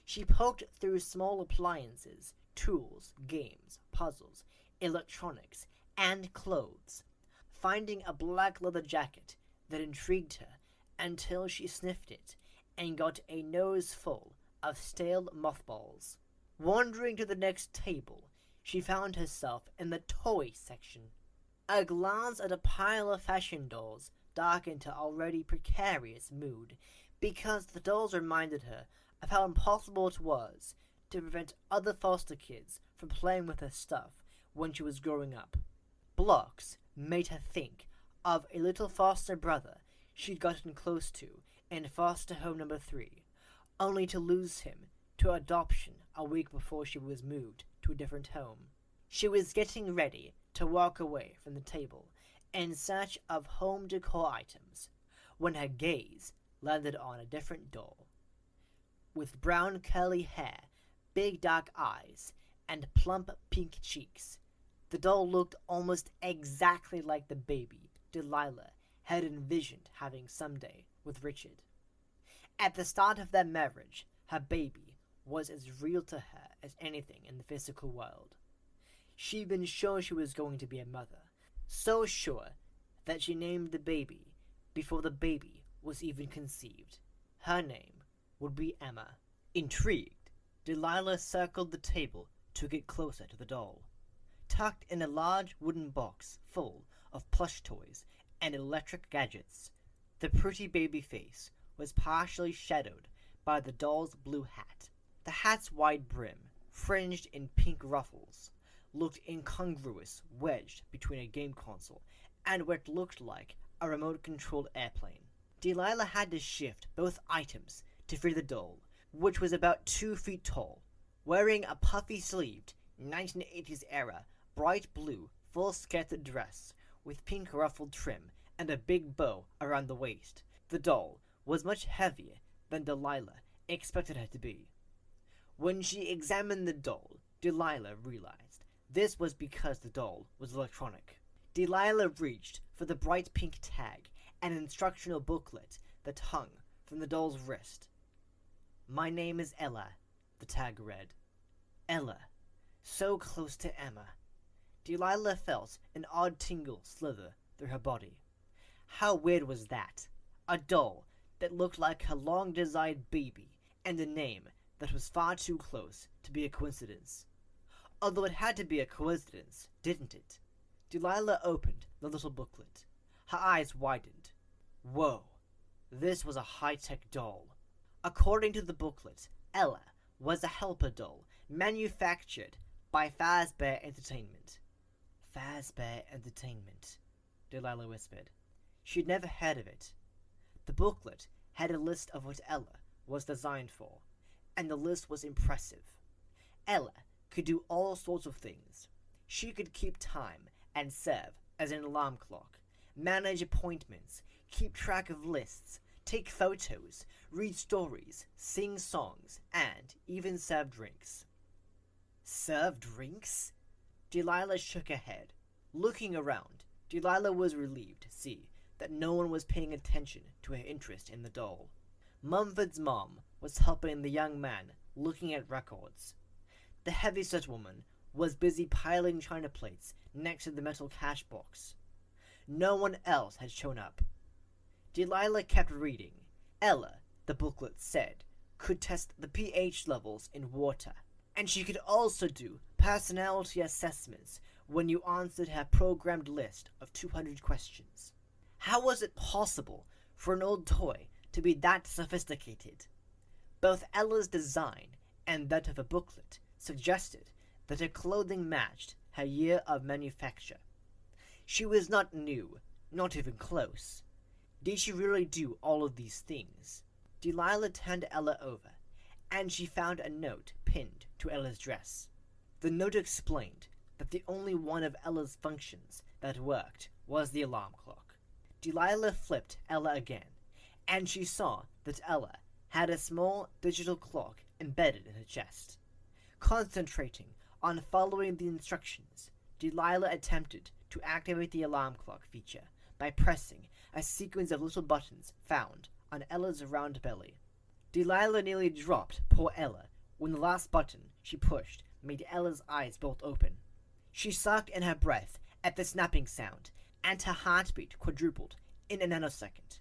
She poked through small appliances, tools, games, puzzles, electronics, and clothes, finding a black leather jacket that intrigued her until she sniffed it and got a nose full of stale mothballs. Wandering to the next table, she found herself in the toy section. A glance at a pile of fashion dolls darkened her already precarious mood, because the dolls reminded her of how impossible it was to prevent other foster kids from playing with her stuff when she was growing up. Blocks made her think of a little foster brother she'd gotten close to in foster home number 3, only to lose him to adoption a week before she was moved to a different home. She was getting ready to walk away from the table in search of home decor items when her gaze landed on a different doll. With brown curly hair, big dark eyes, and plump pink cheeks. The doll looked almost exactly like the baby Delilah had envisioned having someday with Richard. At the start of their marriage, her baby was as real to her as anything in the physical world. She'd been sure she was going to be a mother, so sure that she named the baby before the baby was even conceived. Her name would be Emma. Intrigued, Delilah circled the table to get closer to the doll. Tucked in a large wooden box full of plush toys and electric gadgets, the pretty baby face was partially shadowed by the doll's blue hat. The hat's wide brim, fringed in pink ruffles, looked incongruous wedged between a game console and what looked like a remote-controlled airplane. Delilah had to shift both items to fit the doll, which was about 2 feet tall. Wearing a puffy-sleeved 1980s-era bright blue full-skirted dress with pink ruffled trim and a big bow around the waist, the doll was much heavier than Delilah expected her to be. When she examined the doll, Delilah realized this was because the doll was electronic. Delilah reached for the bright pink tag and instructional booklet that hung from the doll's wrist. "My name is Ella," the tag read. Ella, so close to Emma. Delilah felt an odd tingle slither through her body. How weird was that? A doll that looked like her long-desired baby, and a name that was far too close to be a coincidence. Although it had to be a coincidence, didn't it? Delilah opened the little booklet. Her eyes widened. Whoa, this was a high-tech doll. According to the booklet, Ella was a helper doll manufactured by Fazbear Entertainment. Fazbear Entertainment, Delilah whispered. She'd never heard of it. The booklet had a list of what Ella was designed for, and the list was impressive. Ella could do all sorts of things. She could keep time and serve as an alarm clock, manage appointments, keep track of lists, take photos, read stories, sing songs, and even serve drinks. Serve drinks? Delilah shook her head. Looking around, Delilah was relieved to see that no one was paying attention to her interest in the doll. Mumford's mom was helping the young man looking at records. The heavy-set woman was busy piling china plates next to the metal cash box. No one else had shown up. Delilah kept reading. Ella, the booklet said, could test the pH levels in water, and she could also do personality assessments when you answered her programmed list of 200 questions. How was it possible for an old toy to be that sophisticated? Both Ella's design and that of a booklet suggested that her clothing matched her year of manufacture. She was not new, not even close. Did she really do all of these things? Delilah turned Ella over, and she found a note pinned to Ella's dress. The note explained that the only one of Ella's functions that worked was the alarm clock. Delilah flipped Ella again, and she saw that Ella had a small digital clock embedded in her chest. Concentrating on following the instructions, Delilah attempted to activate the alarm clock feature by pressing a sequence of little buttons found on Ella's round belly. Delilah nearly dropped poor Ella when the last button she pushed made Ella's eyes bolt open. She sucked in her breath at the snapping sound, and her heartbeat quadrupled in a nanosecond,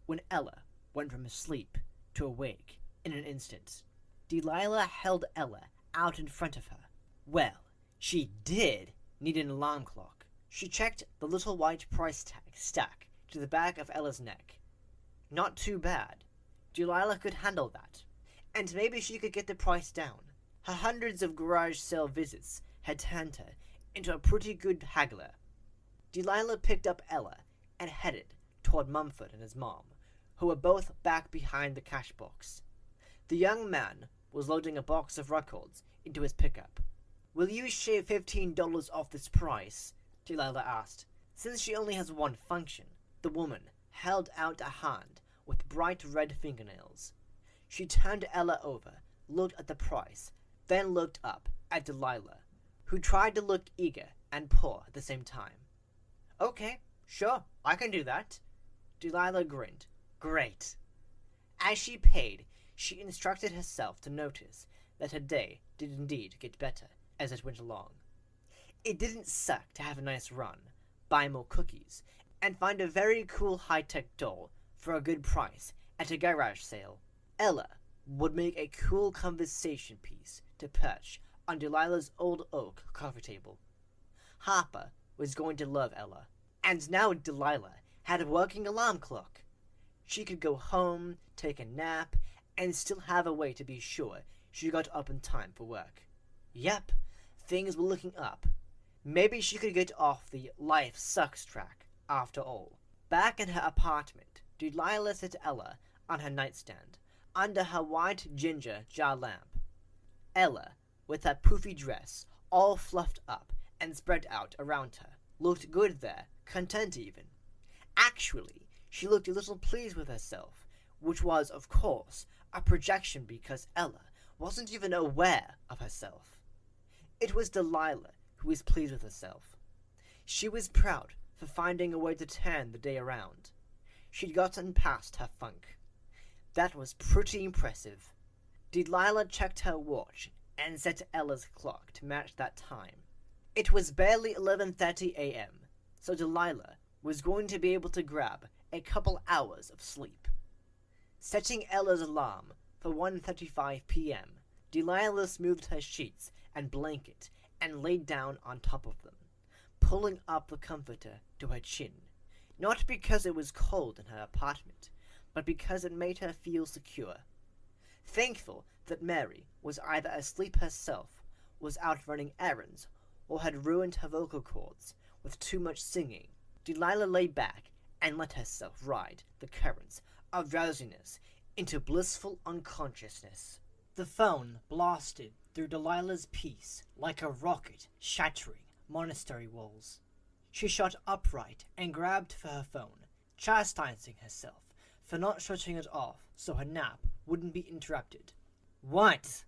when Ella went from asleep to awake in an instant. Delilah held Ella out in front of her. Well, she did need an alarm clock. She checked the little white price tag stuck to the back of Ella's neck. Not too bad. Delilah could handle that. And maybe she could get the price down. Her hundreds of garage sale visits had turned her into a pretty good haggler. Delilah picked up Ella and headed toward Mumford and his mom, who were both back behind the cash box. The young man was loading a box of records into his pickup. "Will you shave $15 off this price?" Delilah asked. Since she only has one function, the woman held out a hand with bright red fingernails. She turned Ella over, looked at the price, then looked up at Delilah, who tried to look eager and poor at the same time. Okay, sure, I can do that. Delilah grinned. Great. As she paid, she instructed herself to notice that her day did indeed get better as it went along. It didn't suck to have a nice run, buy more cookies, and find a very cool high-tech doll for a good price at a garage sale. Ella would make a cool conversation piece to perch on Delilah's old oak coffee table. Harper was going to love Ella, and now Delilah had a working alarm clock. She could go home, take a nap, and still have a way to be sure she got up in time for work. Yep, things were looking up. Maybe she could get off the life sucks track after all. Back in her apartment, Delilah set Ella on her nightstand, under her white ginger jar lamp. Ella, with her poofy dress all fluffed up and spread out around her, looked good there, content even. Actually, she looked a little pleased with herself, which was, of course, a projection because Ella wasn't even aware of herself. It was Delilah who was pleased with herself. She was proud for finding a way to turn the day around. She'd gotten past her funk. That was pretty impressive. Delilah checked her watch and set Ella's clock to match that time. It was barely 11:30 a.m., so Delilah was going to be able to grab a couple hours of sleep. Setting Ella's alarm for 1:35 p.m., Delilah smoothed her sheets and blanket and laid down on top of them, pulling up the comforter to her chin, not because it was cold in her apartment, but because it made her feel secure. Thankful that Mary was either asleep herself, was out running errands, or had ruined her vocal cords with too much singing, Delilah lay back and let herself ride the currents of drowsiness into blissful unconsciousness. The phone blasted through Delilah's peace like a rocket shattering monastery walls. She shot upright and grabbed for her phone, chastising herself for not shutting it off so her nap wouldn't be interrupted. What?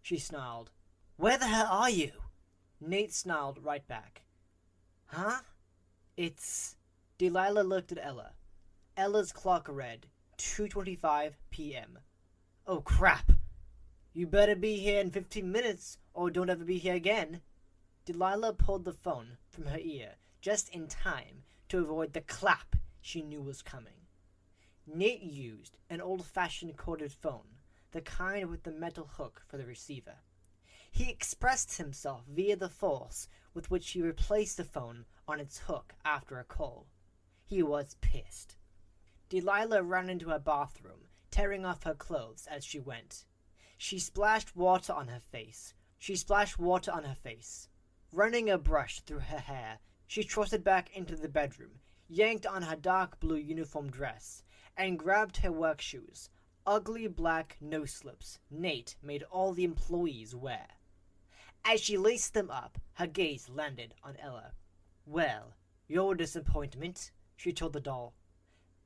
She snarled. Where the hell are you? Nate snarled right back. Huh? It's... Delilah looked at Ella. Ella's clock read 2:25 p.m. Oh crap! You better be here in 15 minutes or don't ever be here again. Delilah pulled the phone from her ear just in time to avoid the clap she knew was coming. Nate used an old-fashioned corded phone, the kind with the metal hook for the receiver. He expressed himself via the force with which he replaced the phone on its hook after a call. He was pissed. Delilah ran into her bathroom, tearing off her clothes as she went. She splashed water on her face. Running a brush through her hair, she trotted back into the bedroom, yanked on her dark blue uniform dress, and grabbed her work shoes, ugly black no-slips Nate made all the employees wear. As she laced them up, her gaze landed on Ella. Well, your disappointment, she told the doll.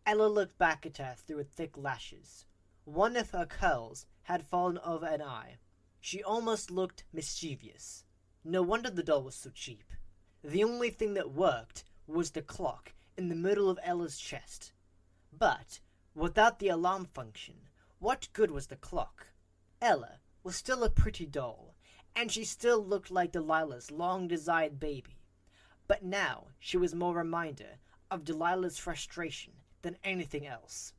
Ella looked back at her through her thick lashes. One of her curls had fallen over an eye. She almost looked mischievous. No wonder the doll was so cheap. The only thing that worked was the clock in the middle of Ella's chest. But, without the alarm function, what good was the clock? Ella was still a pretty doll, and she still looked like Delilah's long-desired baby. But now she was more a reminder of Delilah's frustration than anything else.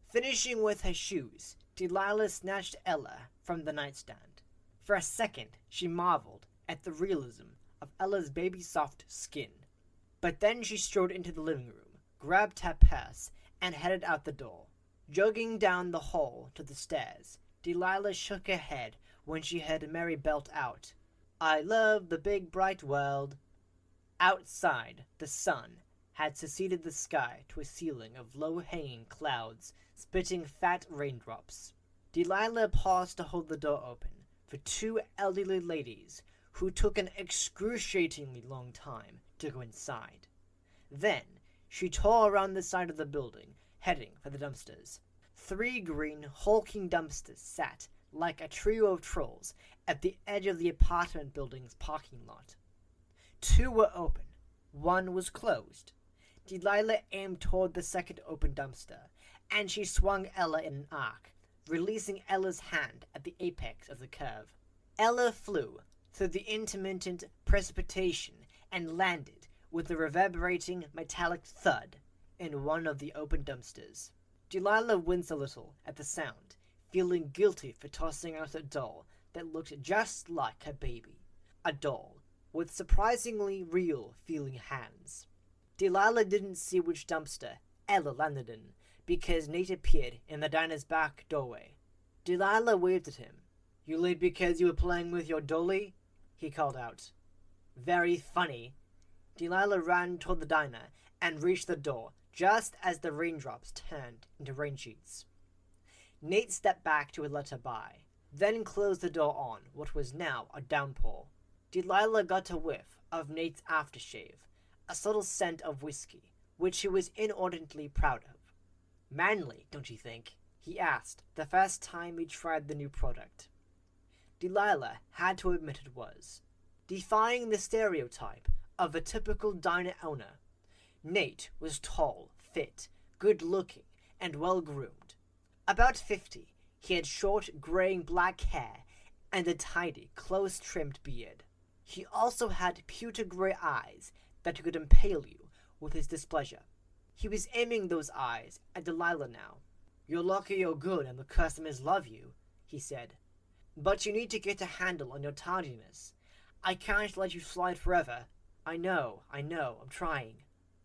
Finishing with her shoes, Delilah snatched Ella from the nightstand. For a second, she marveled at the realism of Ella's baby-soft skin. But then she strode into the living room, grabbed her purse, and headed out the door. Jogging down the hall to the stairs, Delilah shook her head when she heard Mary belt out, I love the big bright world. Outside, the sun had succeeded the sky to a ceiling of low-hanging clouds, spitting fat raindrops. Delilah paused to hold the door open for two elderly ladies who took an excruciatingly long time to go inside. Then she tore around the side of the building, heading for the dumpsters. 3 green, hulking dumpsters sat, like a trio of trolls, at the edge of the apartment building's parking lot. 2 were open. 1 was closed. Delilah aimed toward the second open dumpster, and she swung Ella in an arc, releasing Ella's hand at the apex of the curve. Ella flew through the intermittent precipitation and landed with a reverberating metallic thud in one of the open dumpsters. Delilah winced a little at the sound, feeling guilty for tossing out a doll that looked just like her baby. A doll with surprisingly real-feeling hands. Delilah didn't see which dumpster Ella landed in, because Nate appeared in the diner's back doorway. Delilah waved at him. "You late because you were playing with your dolly?" he called out. "Very funny." Delilah ran toward the diner and reached the door just as the raindrops turned into rain sheets. Nate stepped back to let her by, then closed the door on what was now a downpour. Delilah got a whiff of Nate's aftershave, a subtle scent of whiskey, which he was inordinately proud of. "Manly, don't you think?" he asked the first time he tried the new product. Delilah had to admit it was, defying the stereotype of a typical diner owner. Nate was tall, fit, good-looking, and well-groomed. About 50, he had short, graying black hair and a tidy, close-trimmed beard. He also had pewter gray eyes that could impale you with his displeasure. He was aiming those eyes at Delilah now. "You're lucky you're good and the customers love you," he said. "But you need to get a handle on your tardiness. I can't let you slide forever. I know, I'm trying."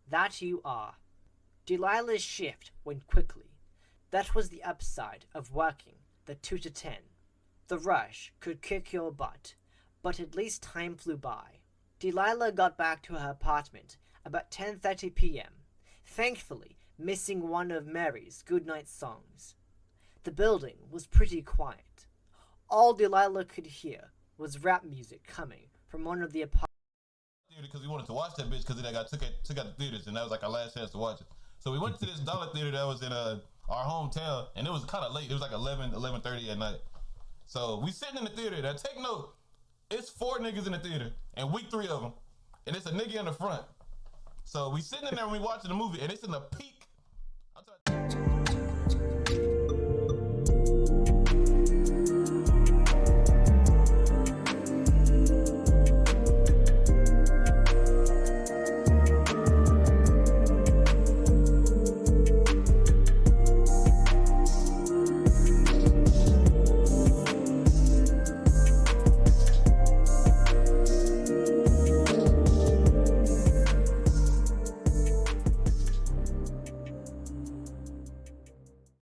"That you are." Delilah's shift went quickly. That was the upside of working the 2 to 10. The rush could kick your butt, but at least time flew by. Delilah got back to her apartment about 10:30 p.m., thankfully missing one of Mary's goodnight songs. The building was pretty quiet. All Delilah could hear was rap music coming from one of the apartments. Because we wanted to watch that bitch because it got took out the theaters, and that was like our last chance to watch it. So we went to this dollar theater that was in our hometown, and it was kind of late. It was like 11:30 at night. So we sitting in the theater. Now take note, it's 4 niggas in the theater, and we 3 of them, and it's a nigga in the front. So we sitting in there and we watching the movie, and it's in the peak